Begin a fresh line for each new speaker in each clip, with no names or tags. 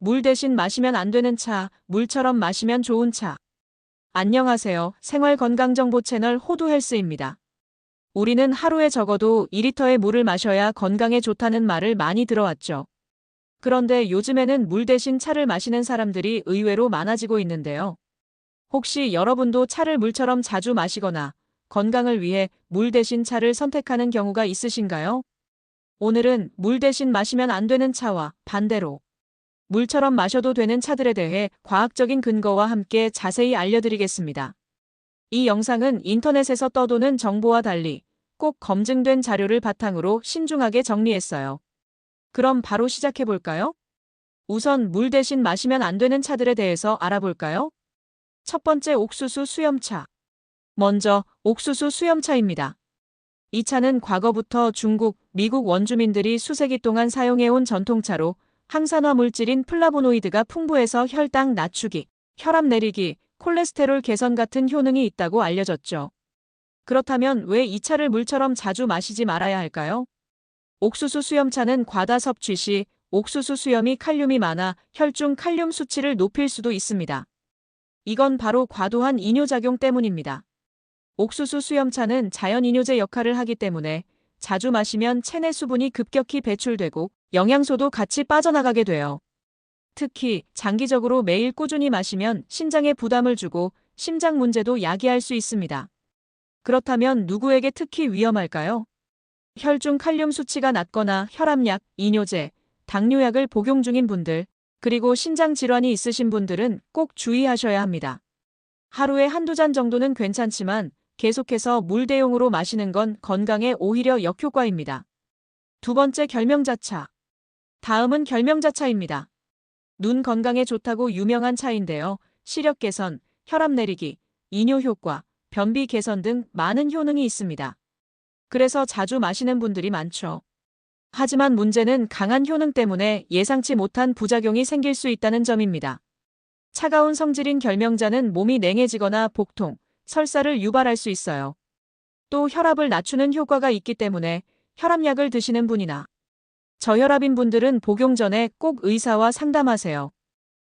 물 대신 마시면 안 되는 차, 물처럼 마시면 좋은 차. 안녕하세요. 생활건강정보 채널 호두헬스입니다. 우리는 하루에 적어도 2리터의 물을 마셔야 건강에 좋다는 말을 많이 들어왔죠. 그런데 요즘에는 물 대신 차를 마시는 사람들이 의외로 많아지고 있는데요. 혹시 여러분도 차를 물처럼 자주 마시거나 건강을 위해 물 대신 차를 선택하는 경우가 있으신가요? 오늘은 물 대신 마시면 안 되는 차와 반대로 물처럼 마셔도 되는 차들에 대해 과학적인 근거와 함께 자세히 알려드리겠습니다. 이 영상은 인터넷에서 떠도는 정보와 달리 꼭 검증된 자료를 바탕으로 신중하게 정리했어요. 그럼 바로 시작해볼까요? 우선 물 대신 마시면 안 되는 차들에 대해서 알아볼까요? 첫 번째, 옥수수 수염차. 먼저 옥수수 수염차입니다. 이 차는 과거부터 중국, 미국 원주민들이 수세기 동안 사용해온 전통차로 항산화 물질인 플라보노이드가 풍부해서 혈당 낮추기, 혈압 내리기, 콜레스테롤 개선 같은 효능이 있다고 알려졌죠. 그렇다면 왜 이 차를 물처럼 자주 마시지 말아야 할까요? 옥수수 수염차는 과다 섭취 시 옥수수 수염이 칼륨이 많아 혈중 칼륨 수치를 높일 수도 있습니다. 이건 바로 과도한 이뇨작용 때문입니다. 옥수수 수염차는 자연 이뇨제 역할을 하기 때문에 자주 마시면 체내 수분이 급격히 배출되고 영양소도 같이 빠져나가게 돼요. 특히 장기적으로 매일 꾸준히 마시면 신장에 부담을 주고 심장 문제도 야기할 수 있습니다. 그렇다면 누구에게 특히 위험할까요? 혈중 칼륨 수치가 낮거나 혈압약, 이뇨제, 당뇨약을 복용 중인 분들, 그리고 신장 질환이 있으신 분들은 꼭 주의하셔야 합니다. 하루에 한두 잔 정도는 괜찮지만 계속해서 물 대용으로 마시는 건 건강에 오히려 역효과입니다. 두 번째, 결명자차. 다음은 결명자차입니다. 눈 건강에 좋다고 유명한 차인데요. 시력 개선, 혈압 내리기, 이뇨 효과, 변비 개선 등 많은 효능이 있습니다. 그래서 자주 마시는 분들이 많죠. 하지만 문제는 강한 효능 때문에 예상치 못한 부작용이 생길 수 있다는 점입니다. 차가운 성질인 결명자는 몸이 냉해지거나 복통, 설사를 유발할 수 있어요. 또 혈압을 낮추는 효과가 있기 때문에 혈압약을 드시는 분이나 저혈압인 분들은 복용 전에 꼭 의사와 상담하세요.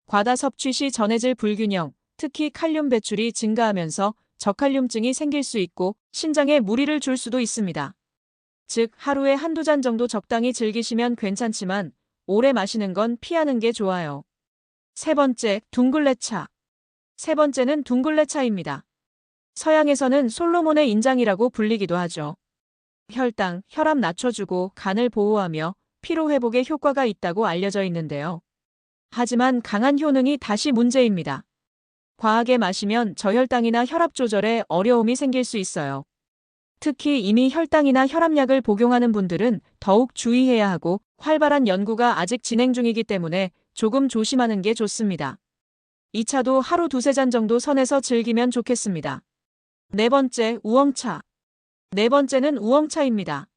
과다 섭취 시 전해질 불균형, 특히 칼륨 배출이 증가하면서 저칼륨증이 생길 수 있고 신장에 무리를 줄 수도 있습니다. 즉, 하루에 한두 잔 정도 적당히 즐기시면 괜찮지만 오래 마시는 건 피하는 게 좋아요. 세 번째, 둥글레차. 세 번째는 둥글레차입니다. 서양에서는 솔로몬의 인장이라고 불리기도 하죠. 혈당, 혈압 낮춰주고 간을 보호하며 피로 회복에 효과가 있다고 알려져 있는데요. 하지만 강한 효능이 다시 문제입니다. 과하게 마시면 저혈당이나 혈압 조절에 어려움이 생길 수 있어요. 특히 이미 혈당이나 혈압약을 복용하는 분들은 더욱 주의해야 하고 활발한 연구가 아직 진행 중이기 때문에 조금 조심하는 게 좋습니다. 이 차도 하루 두세 잔 정도 선에서 즐기면 좋겠습니다. 네 번째, 우엉차. 네 번째는 우엉차입니다.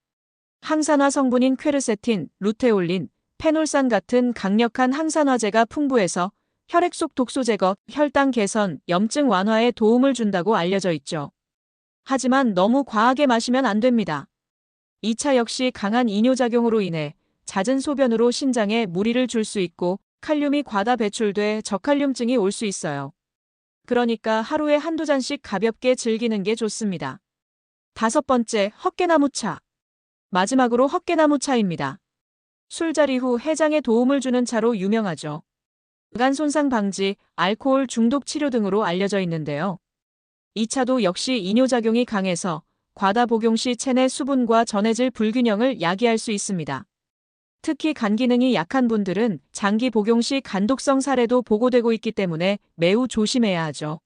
항산화 성분인 퀘르세틴, 루테올린, 페놀산 같은 강력한 항산화제가 풍부해서 혈액 속 독소 제거, 혈당 개선, 염증 완화에 도움을 준다고 알려져 있죠. 하지만 너무 과하게 마시면 안 됩니다. 이 차 역시 강한 이뇨작용으로 인해 잦은 소변으로 신장에 무리를 줄 수 있고 칼륨이 과다 배출돼 저칼륨증이 올 수 있어요. 그러니까 하루에 한두 잔씩 가볍게 즐기는 게 좋습니다. 다섯 번째, 헛개나무차. 마지막으로 헛개나무차입니다. 술자리 후 해장에 도움을 주는 차로 유명하죠. 간 손상 방지, 알코올 중독 치료 등으로 알려져 있는데요. 이 차도 역시 이뇨작용이 강해서 과다 복용 시 체내 수분과 전해질 불균형을 야기할 수 있습니다. 특히 간 기능이 약한 분들은 장기 복용 시 간독성 사례도 보고되고 있기 때문에 매우 조심해야 하죠.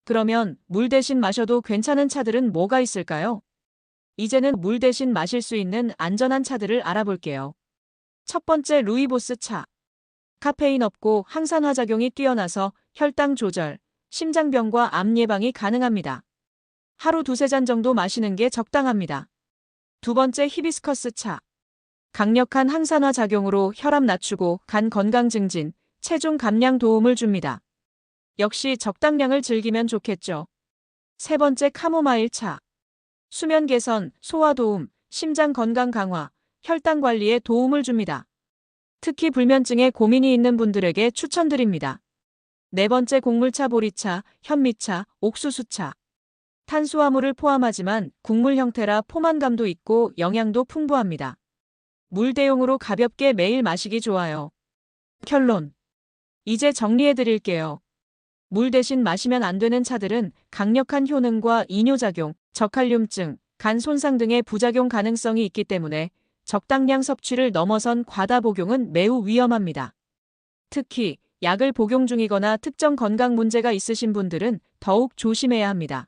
그러면 물 대신 마셔도 괜찮은 차들은 뭐가 있을까요? 이제는 물 대신 마실 수 있는 안전한 차들을 알아볼게요. 첫 번째, 루이보스 차. 카페인 없고 항산화 작용이 뛰어나서 혈당 조절, 심장병과 암 예방이 가능합니다. 하루 두세 잔 정도 마시는 게 적당합니다. 두 번째, 히비스커스 차. 강력한 항산화 작용으로 혈압 낮추고 간 건강 증진, 체중 감량 도움을 줍니다. 역시 적당량을 즐기면 좋겠죠. 세 번째, 카모마일 차. 수면 개선, 소화 도움, 심장 건강 강화, 혈당 관리에 도움을 줍니다. 특히 불면증에 고민이 있는 분들에게 추천드립니다. 네 번째, 곡물차, 보리차, 현미차, 옥수수차. 탄수화물을 포함하지만 국물 형태라 포만감도 있고 영양도 풍부합니다. 물 대용으로 가볍게 매일 마시기 좋아요. 결론. 이제 정리해 드릴게요. 물 대신 마시면 안 되는 차들은 강력한 효능과 이뇨작용, 저칼륨증, 간 손상 등의 부작용 가능성이 있기 때문에 적당량 섭취를 넘어선 과다 복용은 매우 위험합니다. 특히 약을 복용 중이거나 특정 건강 문제가 있으신 분들은 더욱 조심해야 합니다.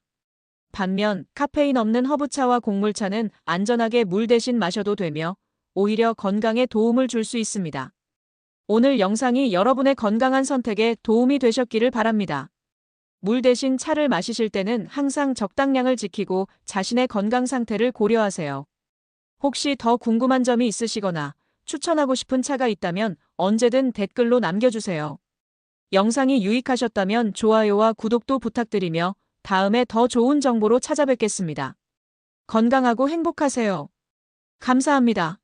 반면 카페인 없는 허브차와 곡물차는 안전하게 물 대신 마셔도 되며 오히려 건강에 도움을 줄 수 있습니다. 오늘 영상이 여러분의 건강한 선택에 도움이 되셨기를 바랍니다. 물 대신 차를 마시실 때는 항상 적당량을 지키고 자신의 건강 상태를 고려하세요. 혹시 더 궁금한 점이 있으시거나 추천하고 싶은 차가 있다면 언제든 댓글로 남겨주세요. 영상이 유익하셨다면 좋아요와 구독도 부탁드리며 다음에 더 좋은 정보로 찾아뵙겠습니다. 건강하고 행복하세요. 감사합니다.